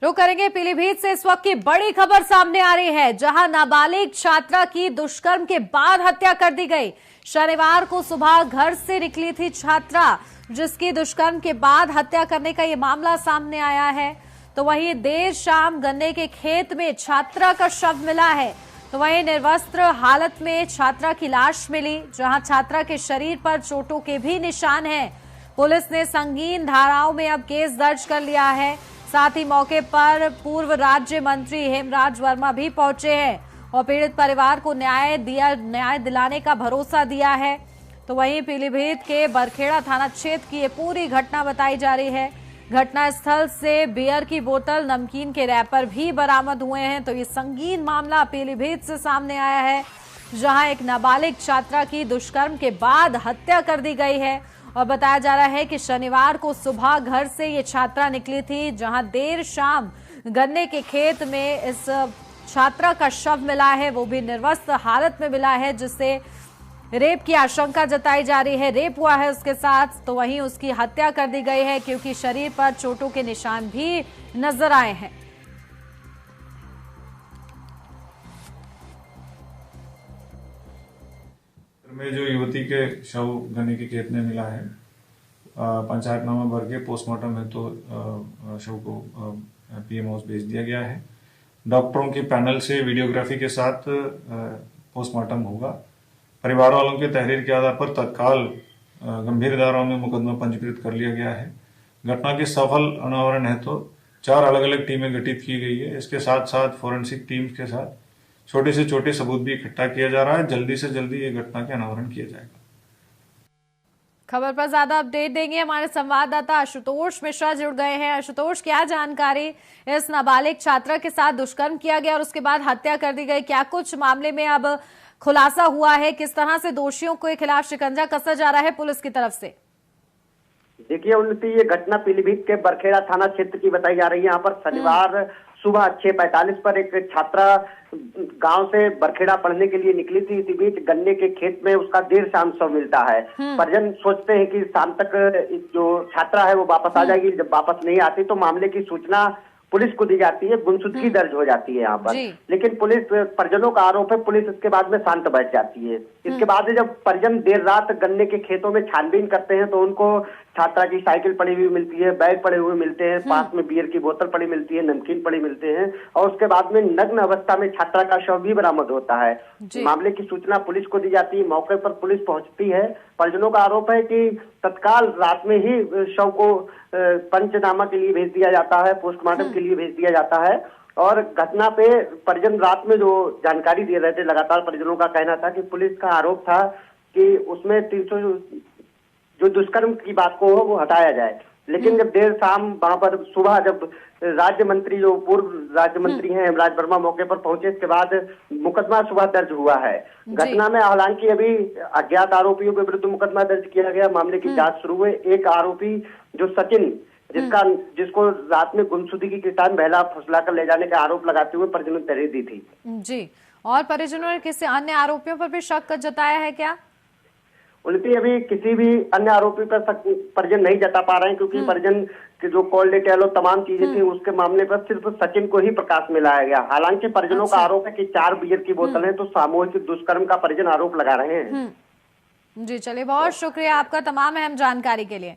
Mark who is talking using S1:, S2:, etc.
S1: रुक करेंगे पीलीभीत से। इस वक्त की बड़ी खबर सामने आ रही है, जहां नाबालिग छात्रा की दुष्कर्म के बाद हत्या कर दी गई। शनिवार को सुबह घर से निकली थी छात्रा, जिसकी दुष्कर्म के बाद हत्या करने का ये मामला सामने आया है। तो वहीं देर शाम गन्ने के खेत में छात्रा का शव मिला है। तो वहीं निर्वस्त्र हालत में छात्रा की लाश मिली, जहां छात्रा के शरीर पर चोटों के भी निशान हैं। पुलिस ने संगीन धाराओं में अब केस दर्ज कर लिया है। साथ ही मौके पर पूर्व राज्य मंत्री हेमराज वर्मा भी पहुंचे हैं और पीड़ित परिवार को न्याय दिलाने का भरोसा दिया है। तो वहीं पीलीभीत के बरखेड़ा थाना क्षेत्र की ये पूरी घटना बताई जा रही है। घटनास्थल से बियर की बोतल, नमकीन के रैपर भी बरामद हुए हैं। तो ये संगीन मामला पीलीभीत से सामने आया है, जहां एक नाबालिग छात्रा की दुष्कर्म के बाद हत्या कर दी गई है। और बताया जा रहा है कि शनिवार को सुबह घर से ये छात्रा निकली थी, जहां देर शाम गन्ने के खेत में इस छात्रा का शव मिला है, वो भी निर्वस्त्र हालत में मिला है, जिससे रेप की आशंका जताई जा रही है। रेप हुआ है उसके साथ। तो वहीं उसकी हत्या कर दी गई है, क्योंकि शरीर पर चोटों के निशान भी नजर आए हैं।
S2: में जो युवती के शव गन्ने के खेत में मिला है, पंचायतनामा भर के पोस्टमार्टम है तो शव को पीएम हाउस भेज दिया गया है। डॉक्टरों के पैनल से वीडियोग्राफी के साथ पोस्टमार्टम होगा। परिवार वालों के तहरीर के आधार पर तत्काल गंभीर धाराओं में मुकदमा पंजीकृत कर लिया गया है। घटना के सफल अनावरण है तो 4 अलग अलग टीमें गठित की गई है। इसके साथ साथ फोरेंसिक टीम के साथ छोटे से छोटे सबूत भी इकट्ठा किया जा रहा है। जल्दी से जल्दी ये घटना के अनावरण किया जाएगा।
S1: खबर पर ज्यादा अपडेट देंगे हमारे संवाददाता आशुतोष मिश्रा जुड़ गए हैं। आशुतोष, क्या जानकारी, इस नाबालिग छात्रा के साथ दुष्कर्म किया गया और उसके बाद हत्या कर दी गई, क्या कुछ मामले में अब खुलासा हुआ है? किस तरह से दोषियों के खिलाफ शिकंजा कसा जा रहा है पुलिस की तरफ से?
S3: देखिए उन्नति, ये घटना पीलीभीत के बरखेड़ा थाना क्षेत्र की बताई जा रही है। यहाँ पर शनिवार सुबह 6:45 पर एक छात्रा गांव से बरखेड़ा पढ़ने के लिए निकली थी। इसी बीच गन्ने के खेत में उसका देर शाम शव मिलता है। परिजन सोचते हैं कि शाम तक जो छात्रा है वो वापस आ जाएगी। जब वापस नहीं आती तो मामले की सूचना पुलिस को दी जाती है, गुमशुदगी दर्ज हो जाती है यहाँ पर। लेकिन पुलिस, परिजनों का आरोप है, पुलिस इसके बाद में शांत बैठ जाती है। इसके बाद जब परिजन देर रात गन्ने के खेतों में छानबीन करते हैं तो उनको छात्रा की साइकिल पड़ी हुई मिलती है, बैग पड़े हुए मिलते हैं, पास में बियर की बोतल पड़ी मिलती है, नमकीन पड़ी मिलते हैं और उसके बाद में नग्न अवस्था में छात्रा का शव भी बरामद होता है। मामले की सूचना पुलिस को दी जाती है। मौके पर पुलिस पहुंचती है। परिजनों का आरोप है कि तत्काल रात में ही शव को पंचनामा के लिए भेज दिया जाता है, पोस्टमार्टम के लिए भेज दिया जाता है। और घटना पे परिजन रात में जो जानकारी दे रहे थे, लगातार परिजनों का कहना था कि पुलिस का आरोप था कि उसमें 300 जो दुष्कर्म की बात को हो वो हटाया जाए। लेकिन जब देर शाम वहां पर सुबह जब राज्य मंत्री, जो पूर्व राज्य मंत्री हैं हेमराज वर्मा, मौके पर पहुंचे, इसके बाद मुकदमा सुबह दर्ज हुआ है। घटना में हालांकि अभी अज्ञात आरोपियों के विरुद्ध मुकदमा दर्ज किया गया। मामले की जांच शुरू है। एक आरोपी जो सचिन, जिसको रात में गुमशुदगी के टाइम बहला फुसला कर ले जाने का आरोप लगाते हुए परिजनों ने तहरीर दी थी। जी,
S1: और परिजनों ने किसी अन्य आरोपियों पर भी शक जताया है क्या?
S3: उल्टी अभी किसी भी अन्य आरोपी पर परिजन नहीं जता पा रहे हैं, क्योंकि परिजन के जो कॉल डिटेल और तमाम चीजें थी उसके मामले पर सिर्फ सचिन को ही प्रकाश में लाया गया। हालांकि परिजनों का आरोप है कि 4 बियर की बोतल है, तो सामूहिक दुष्कर्म का परिजन आरोप लगा रहे हैं।
S1: जी, चलिए, बहुत शुक्रिया आपका तमाम अहम जानकारी के लिए।